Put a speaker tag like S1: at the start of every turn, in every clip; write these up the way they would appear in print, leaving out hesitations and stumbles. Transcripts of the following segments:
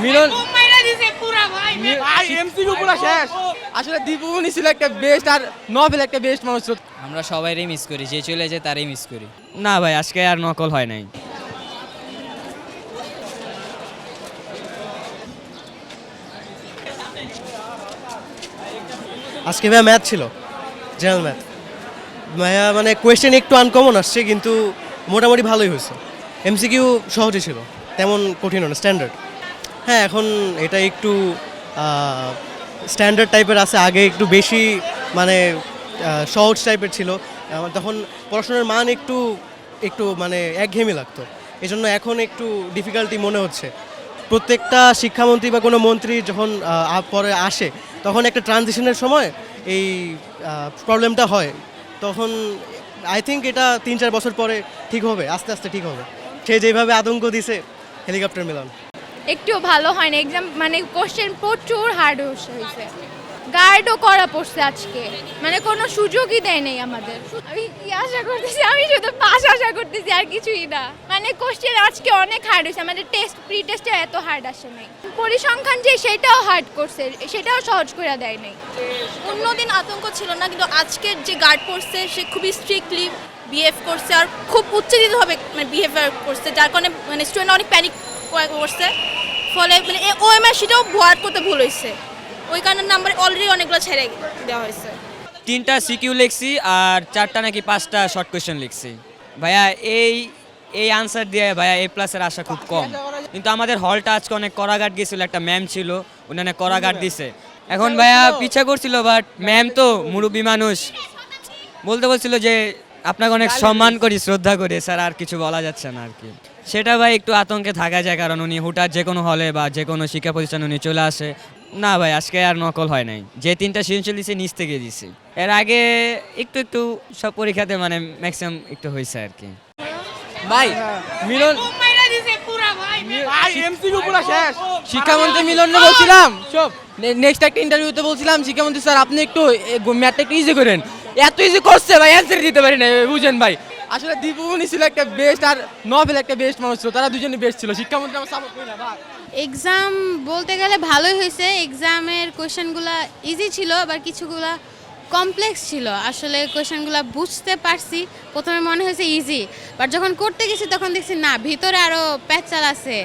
S1: মিলন
S2: MCQ পুরো শেষ।
S1: আসলে দীপুমনি ছিল একটা বেস্ট, আর নভেল একটা বেস্ট মানুষ ছিল।
S3: আমরা সবাইরই মিস করি, যে চলে যায় তারই মিস করি। না ভাই, আজকে আর নকল হয় নাই।
S4: আজকে ভাইয়া ম্যাথ ছিল, জেনারেল ম্যাথ। ভাইয়া মানে কোয়েশ্চেন একটু আনকমন আসছে, কিন্তু মোটামুটি ভালোই হয়েছে। এমসিকিউ সহজই ছিল, তেমন কঠিন না, স্ট্যান্ডার্ড। হ্যাঁ, এখন এটা একটু স্ট্যান্ডার্ড টাইপের আছে, আগে একটু বেশি মানে সহজ টাইপের ছিল। আমার তখন পড়াশোনার মান একটু একটু মানে একঘেয়েমি লাগতো, এই জন্য এখন একটু ডিফিকাল্টি মনে হচ্ছে। প্রত্যেকটা শিক্ষামন্ত্রী বা কোনো মন্ত্রী যখন পরে আসে, তখন একটা ট্রানজিশনের সময় এই প্রবলেমটা হয়। তখন আই থিঙ্ক এটা 3-4 বছর পরে ঠিক হবে, আস্তে আস্তে ঠিক হবে। সে যেভাবে আতঙ্ক দিছে, হেলিকপ্টার মিলন
S5: একটু ভালো হয় না এক্সাম, মানে কোশ্চেন প্রচুর হার্ড হয়েছে। গার্ডও করা পড়ছে আজকে, মানে কোনো সুযোগই দেয় নাই আমাদের। আমি কি আশা করতেছি, আমি শুধু পাস আশা করতেছি, আর কিছুই না। মানে কোশ্চেন আজকে অনেক হার্ড হয়েছে, আমাদের প্রি টেস্টে এত হার্ড আসে নাই। পরিসংখ্যান যে সেটাও হার্ড করছে, সেটাও সহজ করে দেয় নাই।
S6: অন্যদিন আতঙ্ক ছিল না, কিন্তু আজকের যে গার্ড পড়ছে সে খুবই স্ট্রিক্টলি বিহেভ করছে, আর খুব উচ্চরিতভাবে মানে বিহেভিয়ার করছে, যার কারণে মানে স্টুডেন্ট অনেক প্যানিক করছে। ফলে মানে ওএমআর সেটাও ভোয়াট করতে ভুল হয়েছে, ওই কারণে নাম্বার অলরেডি অনেকগুলো ছেড়ে দেওয়া হয়েছে।
S3: 3টা সিকিউ লিখছি আর 4টা নাকি 5টা শর্ট কোয়েশ্চেন লিখছি। ভাইয়া এই আনসার দিয়ে ভাইয়া A+-এর আশা খুব কম। কিন্তু আমাদের হলটা আজকে অনেক কড়াগার্ড গেছিল, একটা ম্যাম ছিল, উনি অনেক কড়াগার্ড দিছে। এখন ভাইয়া পিছা করছিল, বাট ম্যাম তো মুরব্বী মানুষ, বলতে বলছিল যে আপনাকে অনেক সম্মান করি, শ্রদ্ধা করি স্যার, আর কিছু বলা যাচ্ছে না আর কি। সেটা ভাই একটু আতঙ্কে থাকা যায়, কারণ উনি হুটার যে কোনো হলে বা যে কোনো শিক্ষা প্রতিষ্ঠানে উনি চলে আসে। না ভাই, আজকে আর নকল হয় নাই। যে 3টা সৃজনশীল দিয়েছি নিচ থেকে দিয়েছি, এর আগে একটু সব পরীক্ষাতে মানে ম্যাক্সিমাম একটু হয়েছে আর কি।
S1: ভাই মিলন
S2: এমসিকিউ পুরো শেষ।
S1: শিক্ষামন্ত্রী মিলন বলছিলাম, সব নেক্সট একটা ইন্টারভিউতে বলছিলাম, শিক্ষামন্ত্রী স্যার আপনি একটু ম্যাথটা একটু ইজি করেন। এত ইজি করছে ভাই, অ্যান্সার দিতে পারি না, বুঝেন ভাই। আসলে দীপুমনি ছিল একটা বেস্ট, আর নভেল একটা বেস্ট মানুষ ছিল, তারা দুজনই বেস্ট ছিল। শিক্ষামন্ত্রী আমার সাপোর্ট করি না ভাই।
S5: এক্সাম বলতে গেলে ভালোই হয়েছে। এক্সামের কোয়েশ্চেনগুলো ইজি ছিল, আবার কিছুগুলা কমপ্লেক্স ছিল। আসলে কোয়েশ্চেনগুলো বুঝতে পারছি, প্রথমে মনে হয়েছে ইজি, বাট যখন করতে গেছি তখন দেখছি না, ভিতরে আরও প্যাচাল আছে,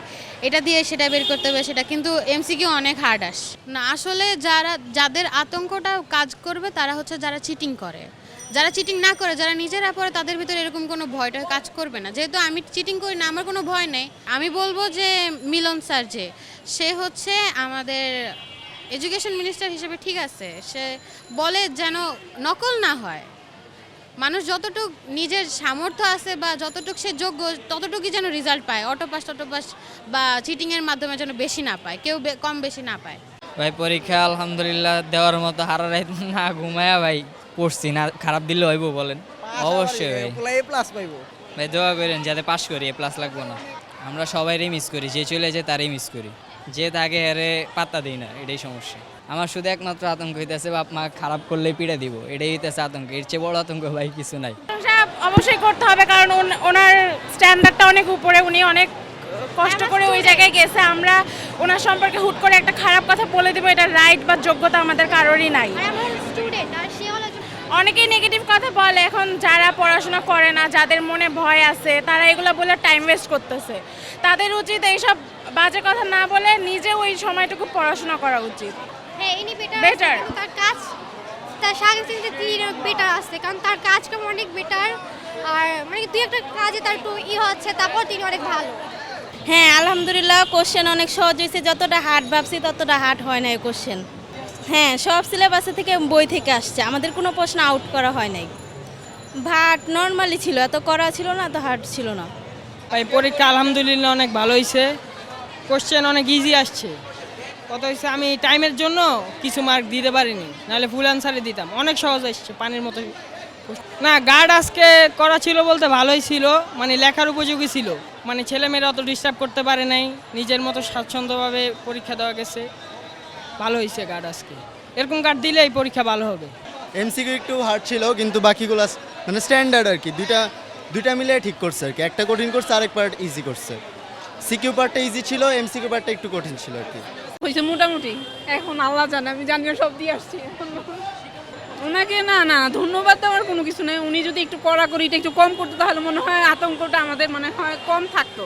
S5: এটা দিয়ে সেটা বের করতে হবে সেটা, কিন্তু এমসিকিউ অনেক হার্ড আস না। আসলে যাদের আতঙ্কটা কাজ করবে তারা হচ্ছে যারা চিটিং করে। যারা চিটিং না করে, যারা নিজেরা পড়ে, তাদের ভিতরে এরকম কোনো ভয়টা কাজ করবে না। যেহেতু আমি চিটিং করি না, আমার কোনো ভয় নেই। আমি বলবো যে মিলন স্যার সে হচ্ছে আমাদের এডুকেশন মিনিস্টার হিসেবে ঠিক আছে, সে বলে যেন নকল না হয়। মানুষ যতটুক নিজের সামর্থ্য আছে বা যতটুক সে যোগ্য, ততটুকুই যেন রেজাল্ট পায়। অটোপাস বা চিটিংয়ের মাধ্যমে যেন বেশি না পায়, কেউ কম বেশি না পায়।
S3: ভাই পরীক্ষা আলহামদুলিল্লাহ দেওয়ার মতো, হারা রাত না ঘুমায়া ভাই পড়ছি না, খারাপ দিলে হইব বলেন? অবশ্যই ভাই,
S4: A+ পাইবো।
S3: ভাই দোয়া করেন যাতে পাশ করি, A+ লাগবো না। আমরা সবাইরই মিস করি, যে চলে যায় তারই মিস করি, যে তাকে হেরে পাত্তা দিই না, এটাই সমস্যা। আমার শুধু একমাত্র আতঙ্ক হইতেছে বাপ মা খারাপ করলে পিড়ে দিব, এটাই হইতেছে আতঙ্ক। এর চেয়ে বড় আতঙ্ক ভাই কিছু নাই।
S6: অবশ্যই করতে হবে, কারণ ওনার স্ট্যান্ডার্ডটা অনেক উপরে, উনি অনেক কষ্ট করে ওই জায়গায় গেছে। আমরা ওনার সম্পর্কে হুট করে একটা খারাপ কথা বলে দেবো, এটা রাইট বা যোগ্যতা আমাদের কারোরই নাই। অনেকেই নেগেটিভ কথা বলে, এখন যারা পড়াশোনা করে না, যাদের মনে ভয় আছে, তারা এগুলো বলে টাইম ওয়েস্ট করতেছে। তাদের উচিত এইসব বাজে কথা না বলে নিজে ওই সময়টুকু পড়াশোনা করা উচিত।
S5: হ্যাঁ, ইনি
S6: বেটার।
S5: তার কাজ, তার সাথে বেটার আছে, কারণ তার কাজটা অনেক বেটার। আর মানে দুই একটা কাজে তার একটু হচ্ছে, তারপর তিনি অনেক ভালো।
S6: হ্যাঁ, আলহামদুলিল্লাহ কোশ্চেন অনেক সহজ হয়েছে। যতটা হার্ড ভাবছি ততটা হার্ড হয় না এই কোশ্চেন। হ্যাঁ, সব সিলেবাসে থেকে বই থেকে আসছে, আমাদের কোনো প্রশ্ন আউট করা হয় নাই। ভাট নর্মালি ছিল, এত করা ছিল না, এত হার্ড ছিল না।
S7: ভাই পরীক্ষা আলহামদুলিল্লাহ অনেক ভালো হয়েছে, কোশ্চেন অনেক ইজি আসছে। কত হয়েছে, আমি টাইমের জন্য কিছু মার্ক দিতে পারিনি, নাহলে ফুল অ্যান্সারে দিতাম। অনেক সহজ আসছে, পানির মতো। না, গার্ড আজকে করা ছিল বলতে ভালোই ছিল, মানে লেখার উপযোগী ছিল, মানে ছেলেমেয়েরা অত ডিস্টার্ব করতে পারে নাই, নিজের মতো স্বাচ্ছন্দ্যভাবে পরীক্ষা দেওয়া গেছে। ভালো হয়েছে গার্ড আজকে, এরকম গার্ড দিলেই পরীক্ষা ভালো হবে।
S8: এমসিকিউ একটু হার্ড ছিল, কিন্তু বাকিগুলো মানে স্ট্যান্ডার্ড আর কি, দুইটা মিলে ঠিক করছে আর কি। একটা কঠিন করছে, আরেক পার্ট ইজি করছে। সিকিউ পার্টটা ইজি ছিল, এমসিকিউ পার্টটা একটু কঠিন ছিল আর কি।
S2: হয়েছে মোটামুটি, এখন আল্লাহ জানে, আমি জানিও সব দিয়ে আসছি। ওনাকে না না ধন্যবাদ দেওয়ার কোনো কিছু নেই, উনি যদি একটু কড়াকড়িটা একটু কম করতো তাহলে মনে হয় আতঙ্কটা আমাদের মনে হয় কম থাকতো।